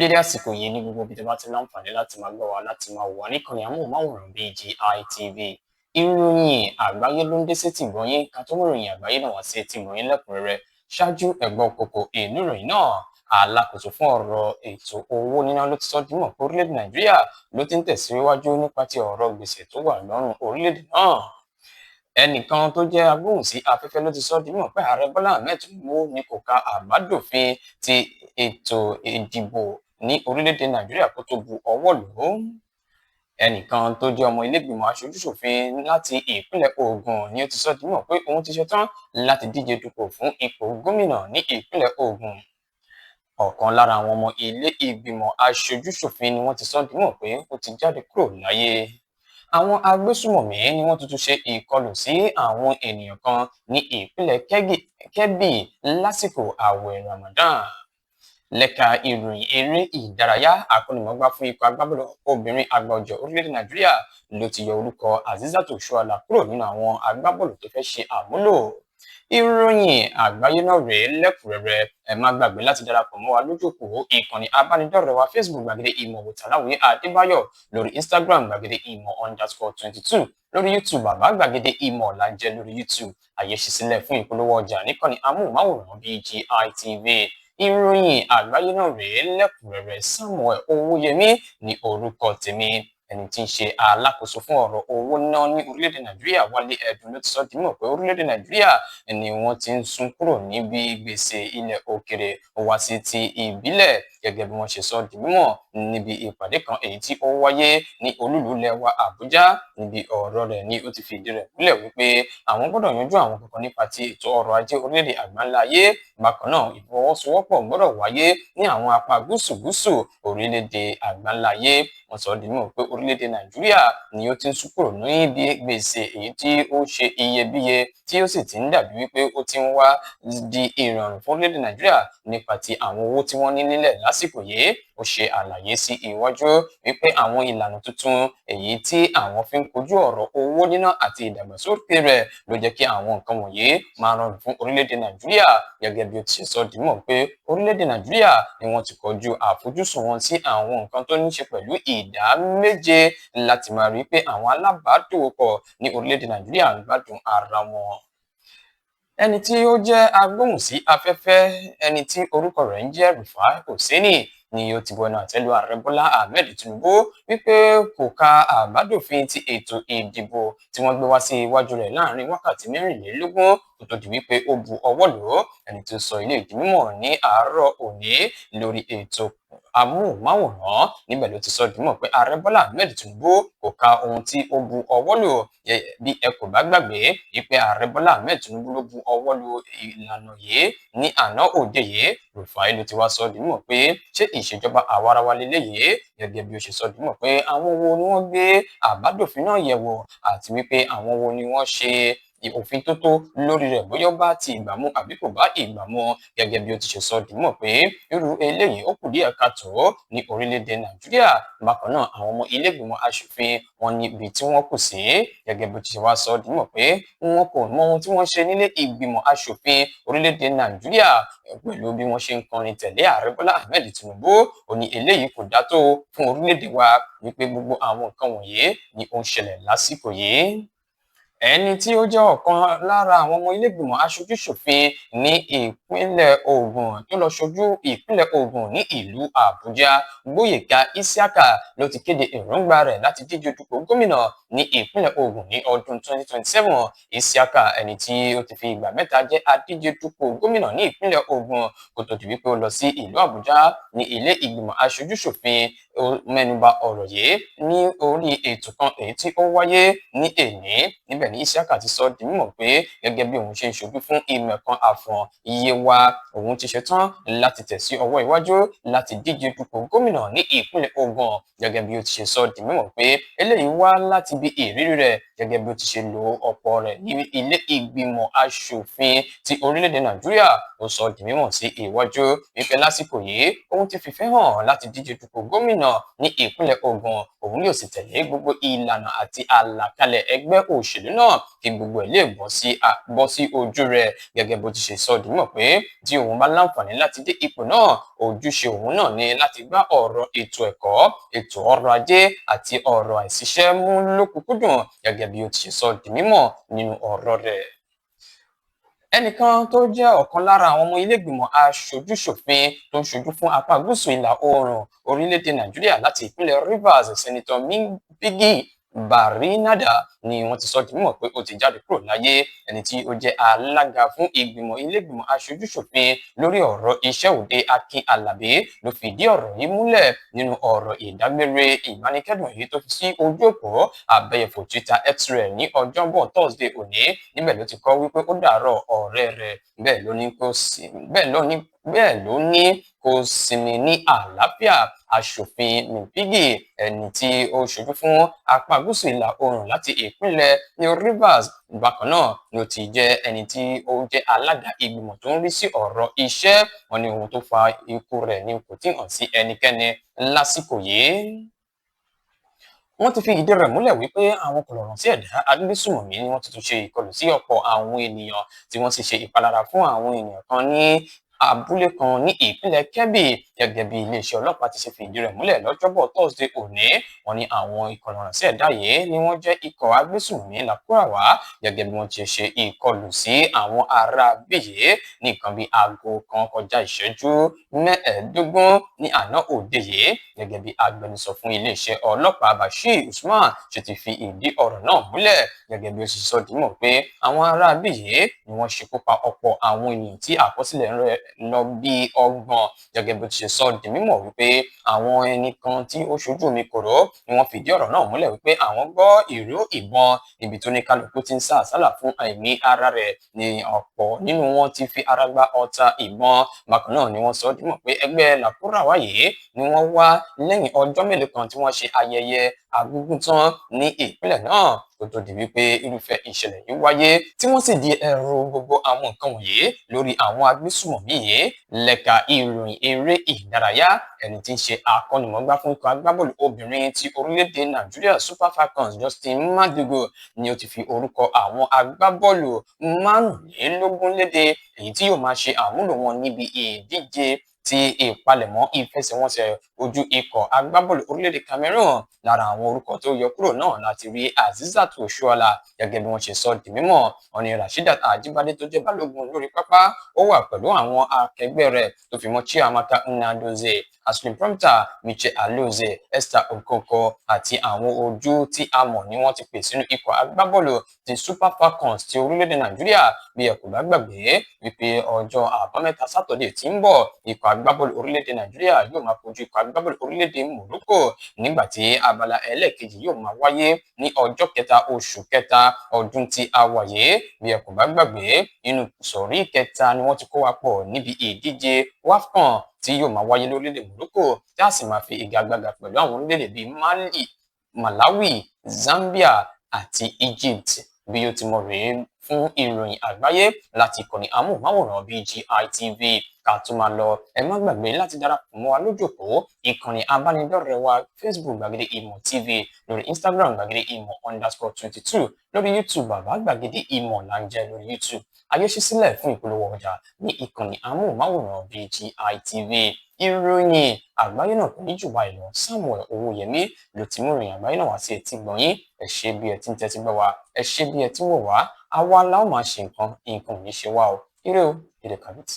dédé àsìkò yìí ní gbogbo ibi tó bá ti láǹfààní láti máa gbọ́ wa láti máa wò wá níkànnì amóhùnmáwòrán BGI TV. Ìròyìn àgbáyé ló ń dé sétí ìgbọ̀nyín ká tó mú ìròyìn àgbáyé náà wá sí etí ìgbọ̀nyín lẹ́kùnrẹ́rẹ́. Ṣáájú ẹ̀gbọ́n kókó inú ìròyìn náà, alákòóso fún ọ̀rọ̀ ètò owó níná ló ti sọ di mímọ̀ pé orílẹ̀-èdè Nàìjíríà ló ti ń tẹ̀síwájú nípa ti ọ̀rọ̀ gbèsè tó wà lọ́rùn orílẹ̀-èdè náà. Ẹnìkan tó jẹ́ agbóhùn sí afẹ́fẹ́ ló ti sọ di mímọ̀ pé ààrẹ Bọ́lá Ahmed Tinubu ni kò ka àbádòfin ti ètò ìdìbò ní orílẹ̀-èdè Nàìjíríà kó tó bu ọwọ́ lù ú. Ẹnìkan tó jẹ́ ọmọ ilé-ìgbìmọ̀ aṣojú-ṣòfin láti ìpínlẹ̀ Ògùn ni ó ti sọ di mímọ̀ pé òun ti ṣetán láti díje dupò fún ipò gómìnà ní ìpínlẹ̀ Ògùn. Ọ̀kan lára àwọn ọmọ ilé-ìgbìmọ̀ aṣojú-ṣòfin ni wọ́n ti sọ di mímọ̀ pé ó ti jáde kúrò láyé. Àwọn agbésùmọ̀mí ni wọ́n tuntun ṣe ìkọlù sí àwọn ènìyàn kan ní ìpínlẹ̀ Kebbi lásìkò ààwẹ̀ Ramadan. Lẹ́ka ìròyìn eré ìdárayá, akọ́nimọ̀ọ́gbá fún ikọ̀ agbábọ́ọ̀lù obìnrin àgbà ọ̀jẹ̀ orílẹ̀-èdè Nàìjíríà ló ti yọ orúkọ Azeezat Oshoala kúrò nínú àwọn agbábọ́ọ̀lù tó fẹ́ ṣe àmúlò. Ìròyìn àgbáyé náà rèé lẹ́kùnrẹ́rẹ́. Ẹ má gbàgbé láti darapọ̀ mọ́ wa lójú òpó ìkànnì abánidọ́rẹ̀ẹ́ wa Facebook gbàgede ìmọ̀ Wòtàláwìyé Adébáyọ̀, lórí Instagram gbàgede ìmọ̀_22, lórí YouTube bàbá gbàgede ìmọ̀ làǹjẹ́ lórí YouTube. Àyè ṣí sílẹ̀ fún ìpolówó ọjà níkànnì amóhùnmáwòrán BGI TV. Ìròyìn àgbáyé náà rèé lẹ́kùnrẹ́rẹ́. Samuel Owóyẹmí ní orúkọ tèmi. Ẹni tí ń ṣe alákòóso fún ọ̀rọ̀ owó náà ní orílẹ̀-èdè Nàìjíríà, Wálé Ẹ̀dùn ló ti sọ di mímọ̀ pé orílẹ̀-èdè Nàìjíríà ni wọ́n ti ń sún kúrò níbi gbèsè ilẹ̀ òkèrè wá sí ti ìbílẹ̀, gẹ́gẹ́ bí wọ́n ṣe sọ di mímọ̀ níbi ìpàdé kan èyí tí ó wáyé ní olúùlú ilẹ̀ wa Àbújá. Níbi ọ̀rọ̀ rẹ̀ ni ó ti fi ìdí rẹ̀ múlẹ̀ wípé àwọn gbọ́dọ̀ yanjú àwọn kankan nípa ti ètò ọrọ̀ ajé orílẹ̀-èdè àgbáńlá ayé. Bákan náà, ìfọwọ́sowọ́pọ̀ gbọ́dọ̀ wáyé ní àwọn apá gúúsù orílẹ̀-èdè àgbáńlá ayé. Wọ́n sọ di mímọ̀ pé orílẹ̀-èdè Nàìjíríà ni ó ti ń sún kúrò níbi gbèsè èyí tí ó ṣe iyebíye, tí ó sì ti ń dàbí wípé ó ti ń wá di ìrọ̀rùn fún orílẹ̀-èdè Nàìjíríà nípa ti àwọn owó tí wọ́n ní nílẹ̀ lásìkò yìí. Ó ṣe àlàyé sí iwájú wípé àwọn ìlànà tuntun èyí tí àwọn fi ń kojú ọ̀rọ̀ owó níná àti ìdàgbàsókè rẹ̀ ló jẹ́ kí àwọn nǹkan wọ̀nyí máa rọrùn fún orílẹ̀-èdè Nàìjíríà, gẹ́gẹ́ bí ó ti ṣe sọ di mímọ̀ pé orílẹ̀-èdè Nàìjíríà ni wọ́n ti kọjú àfojúsùn wọn sí àwọn nǹkan tó ní ṣe pẹ̀lú ìdá 7 láti máa rí pé àwọn alábàádòwòpọ̀ ní orílẹ̀-èdè Nàìjíríà ń gbádùn ara wọn. Ẹni tí ó jẹ́ agbóhùn sí afẹ́fẹ́, ẹni tí orúkọ rẹ̀ ń jẹ́ Rufai Oseni, ni ó ti bu ẹnu àtẹ́ lu ààrẹ Bọ́lá Ahmed Tinubu wípé kò ka àbádòfin ti ètò ìdìbò tí wọ́n gbé wá sí iwájú rẹ̀ láàrin wákàtí 24 kó tó di wípé ó bu ọwọ́ lù ú. Ẹni tó sọ ilé ìdí mímọ̀ ní àárọ̀ òní lórí ètò amóhùnmáwòrán níbẹ̀ ló ti sọ di mímọ̀ pé ààrẹ Bọ́lá Ahmed Tinubu kò ka ohun tí ó bu ọwọ́ lù. Bí ẹ kò bá gbàgbé wípé ààrẹ Bọ́lá Ahmed Tinubu ló bu ọwọ́ lù ìlànà yìí ní àná òde yìí. Rufai ló ti wá sọ di mímọ̀ pé ṣé ìṣèjọba àwarawa leléyìí, gẹ́gẹ́ bí ó ṣe sọ di mímọ̀ pé àwọn wo ni wọ́n gbé àbádòfin náà yẹ̀wò àti wípé àwọn wo ni wọ́n ṣe òfin tó tó lórí rẹ̀, bóyá ó bá ti ìgbà mu àbí kò bá ìgbà mu, gẹ́gẹ́ bí ó ti ṣe sọ di mímọ̀ pé irú eléyìí ó kù díẹ̀ káàtó ní orílẹ̀-èdè Nàìjíríà. Bákan náà, àwọn ọmọ ilé-ìgbìmọ̀ aṣòfin wọn ní ibi tí wọ́n kù sí, gẹ́gẹ́ bí ó ti ṣe wá sọ di mímọ̀ pé wọn kò mọ ohun tí wọ́n ṣe nílé ìgbìmọ̀ aṣòfin orílẹ̀-èdè Nàìjíríà pẹ̀lú bí wọ́n ṣe ń kọrin tẹ̀lé ààrẹ Bọ́lá Ahmed Tinubu. Ó ní eléyìí kò dá tó fún orílẹ̀-èdè wa wípé gbogbo àwọn nǹkan wọ̀nyí ni ó ń ṣẹlẹ̀ lásìkò yìí. Ẹni tí ó jẹ́ ọ̀kan lára àwọn ọmọ ilé-ìgbìmọ̀ aṣojú-ṣòfin ní ìpínlẹ̀ Ògùn tó lọ ṣojú ìpínlẹ̀ Ògùn ní ìlú Àbújá, Gbóyèga Isiaka, ló ti kéde èròǹgbà rẹ̀ láti díje dupò gómìnà ní ìpínlẹ̀ Ògùn ní ọdún 2027. Isiaka, ẹni tí ó ti fi ìgbà mẹ́ta jẹ́ adíje dupò gómìnà ní ìpínlẹ̀ Ògùn kó tó di wípé ó lọ sí ìlú Àbújá ní ilé ìgbìmọ̀ aṣojú-ṣòfin, ó mẹ́nuba ọ̀rọ̀ yìí ní orí ètò kan èyí tí ó wáyé ní èní. Níbẹ̀ ni Isiaka ti sọ di mímọ̀ pé gẹ́gẹ́ bí òun ṣe ń ṣojú fún Ìmẹ̀kan Àfọ̀n Yewa, òun ti ṣetán láti tẹ̀sí ọwọ́ iwájú láti díje dupò gómìnà ní ìpínlẹ̀ Ògùn, gẹ́gẹ́ bí ó ti ṣe sọ di mímọ̀ pé eléyìí wá láti bí ìrírí rẹ̀ gẹ́gẹ́ bí ó ti ṣe lo ọ̀pọ̀ rẹ̀ ní ilé ìgbìmọ̀ aṣòfin ti orílẹ̀-èdè Nàìjíríà. Ó sọ di mímọ̀ sí iwájú wípé lásìkò yìí òun ti fìfẹ́ hàn láti díje dupò gómìnà ní ìpínlẹ̀ Ògùn. Òun yóò sì tẹ̀lé gbogbo ìlànà àti àlàkalẹ̀ ẹgbẹ́ òṣèlú náà kí gbogbo ẹ̀ lè bọ́ sí ojú rẹ̀. Gẹ́gẹ́ bó ti ṣe sọ di mímọ̀ pé tí òun bá láǹfààní láti dé ipò náà, ojúṣe òun náà ni láti gbá ọ̀rọ̀ ètò ẹ̀kọ́, ètò ọrọ̀ ajé àti ọ̀rọ̀ àìsíṣẹ́ mú lókùnkúndùn, gẹ́gẹ́ bí ó ti ṣe sọ di mímọ̀ nínú ọ̀rọ̀ rẹ̀. Ẹnìkan tó jẹ́ ọ̀kan lára àwọn ọmọ ilé ìgbìmọ̀ aṣojú-ṣòfin tó ń ṣojú fún apá gúúsù ìlà oòrùn orílẹ̀-èdè Nàìjíríà láti ìpínlẹ̀ Rivers, Sẹ́nitọ̀ Mbigi Barinada ni wọ́n ti sọ di mímọ̀ pé ó ti jáde kúrò láyé. Ẹni tí ó jẹ́ alága fún ìgbìmọ̀ ilé ìgbìmọ̀ aṣojú-ṣòfin lórí ọ̀rọ̀ iṣẹ́ òde Akin Àlàbí ló fìdí ọ̀rọ̀ yìí múlẹ̀ nínú ọ̀rọ̀ ìdágbére ìbánikẹ́dùn èyí tó fi sí ojú òpó abẹ́yẹfò Twitter X rẹ̀ ní ọjọ́bọ̀ Thursday òní. Níbẹ̀ ló ti kọ wípé ó dàárọ̀ ọ̀rẹ́ rẹ̀, bẹ́ẹ̀ ló ní kó sinmi ní àlàáfíà. Aṣòfin Mbigi, ẹni tí ó ṣojú fún apá gúúsù ìlà oòrùn láti ìpínlẹ̀ Rivers, bákan náà ni ó ti jẹ́ ẹni tí ó jẹ́ alága ìgbìmọ̀ tó ń rí sí ọ̀rọ̀ iṣẹ́. Wọ́n ní ohun tó fa ikú rẹ̀ ni kò tíì hàn sí ẹnikẹ́ni lásìkò yìí. Wọ́n ti fi ìdí rẹ̀ múlẹ̀ wípé àwọn kọ̀lọ̀rọ̀ sí ẹ̀dá agbésùmọ̀mí ni wọ́n ti tún ṣe ìkọlù sí ọ̀pọ̀ àwọn ènìyàn tí wọ́n sì ṣe ìpalára fún àwọn ènìyàn kan ní abúlé kan ní ìpínlẹ̀ Kebbi. Gẹ́gẹ́ bí iléeṣẹ́ ọlọ́pàá ti ṣe fi ìdí rẹ̀ múlẹ̀ lọ́jọ́bọ̀ Thursday òní, wọ́n ní àwọn ìkọlọ̀rọ̀ sí ẹ̀dá yìí ni wọ́n jẹ́ ikọ̀ agbésùmọ̀mí Lakurawa. Gẹ́gẹ́ bí wọ́n ti ṣe ìkọlù sí àwọn ará bíyè ní nǹkan bí aago kan kọjá ìṣẹ́jú 15 ní àná òde yìí. Gẹ́gẹ́ bí agbẹnusọ fún iléeṣẹ́ ọlọ́pàá Bashir Usman ṣe ti fi ìdí ọ̀rọ̀ náà múlẹ̀. Gẹ́gẹ́ bí ó ṣe sọ di mímọ̀ pé àwọn ará bíyè ni wọ́n ṣekú pa ọ̀pọ̀ àwọn ènìyàn tí àkọsílẹ̀ rẹ̀ lọ bí 30. Gẹ́gẹ́ bí ó ti ṣe sọ di mímọ̀ wípé àwọn ẹnì kan tí ó ṣojú mi kòró ni wọ́n fìdí ọ̀rọ̀ náà múlẹ̀ wípé àwọn gbọ́ ìró ìbọn níbi tó ní kálukú ti ń sá àsálà fún ẹ̀mí ara rẹ̀, ní ọ̀pọ̀ nínú wọn ti fi ara gba ọta ìbọn. Bákan náà ni wọ́n sọ di mímọ̀ pé ẹgbẹ́ Lakurawa yìí ni wọ́n wá lẹ́yìn ọjọ́ mélòó kan tí wọ́n ṣe ayẹyẹ Agúngúntán ní ìpínlẹ̀ náà kó tó di wípé irúfẹ́ ìṣẹ̀lẹ̀ yìí wáyé, tí wọ́n sì di ẹ̀rù gbogbo àwọn nǹkan wọ̀nyí lórí àwọn agbésùmọ̀mí yìí. Lẹ́ka ìròyìn eré ìdárayá, ẹni tí ń ṣe akọ́nimọ̀ọ́gbá fún ikọ̀ agbábọ́ọ̀lù obìnrin ti orílẹ̀-èdè Nàìjíríà Super Falcons Justin Madugu ni ó ti fi orúkọ àwọn agbábọ́ọ̀lù 15 léde, èyí tí yóò máa ṣe àmúlò wọn níbi ìdíje ti ìpalẹ̀mọ́ ìfẹsẹ̀wọnsẹ̀ ojú ikọ̀ agbábọ́ọ̀lù orílẹ̀-èdè Cameroon. Lára àwọn orúkọ tó yọ kúrò náà láti rí Azizat Oshoala. Gẹ́gẹ́ bí wọ́n ṣe sọ di mímọ̀, wọ́n ní Rasheedat Ajibade tó jẹ́ balógun lórí pápá ó wà pẹ̀lú àwọn akẹgbẹ́ rẹ̀ tó fi mọ́ Chiamaka Nnadozie, Ashley Prompter, Michelle Alozie, Esther Okoko àti àwọn ojú tí a mọ̀ ni wọ́n ti pè sínú ikọ̀ agbábọ́ọ̀lù ti Super Falcons ti orílẹ̀-èdè Nàìjíríà. Bí ẹ kò bá gbàgbé wípé ọjọ́ àbámẹ́ta Sátọ̀dé tí ń bọ̀, ikọ̀ agbábọ́ọ̀lù orílẹ̀-èdè Nàìjíríà yóò máa kojú ikọ̀ agbábọ́ọ̀lù orílẹ̀-èdè Morocco, nígbà tí abala ẹlẹ́ẹ̀kejì yóò máa wáyé ní ọjọ́ kẹta oṣù kẹta ọdún tí a wà yìí. Bí ẹ kò bá gbàgbé, inú sọ̀rí kẹta ni wọ́n ti kó wa pọ̀ níbi ìdíje WAFCON tí yóò máa wáyé lórílẹ̀-èdè Morocco, tí a sì máa fi ìgagbága pẹ̀lú àwọn orílẹ̀-èdè bíi Mali, Malawi, Zambia àti Egypt. Bí ó ti mọ̀ rèé fún ìròyìn àgbáyé láti ìkànnì amóhùnmáwòrán BGI TV. Ká tó máa lọ, ẹ má gbàgbé láti darapọ̀ mọ́ wa lójú òpó ìkànnì abánidọ́rẹ̀ẹ́ wa Facebook Gbàgede Ìmọ̀ TV, lórí Instagram Gbàgede Ìmọ̀ _22, lórí YouTube Bàbá Gbàgede Ìmọ̀ là ń jẹ́ lórí YouTube. Ayé ṣí sílẹ̀ fún ìpolówó ọjà ní ìkànnì amóhùnmáwòrán BGI TV. Ìròyìn àgbáyé náà kò ní jù báyìí lọ. Samuel Owóyẹmí ló ti mú ìròyìn àgbáyé náà wá sí etí gbọ̀nyín. Ẹ ṣé bí ẹ ti ń tẹ́tí gbọ́ wa, ẹ ṣé bí ẹ ti ń wò wá. Àwa la ó máa ṣe nǹkan ò ní ṣe wá o. Ire o, ire kàbìtì.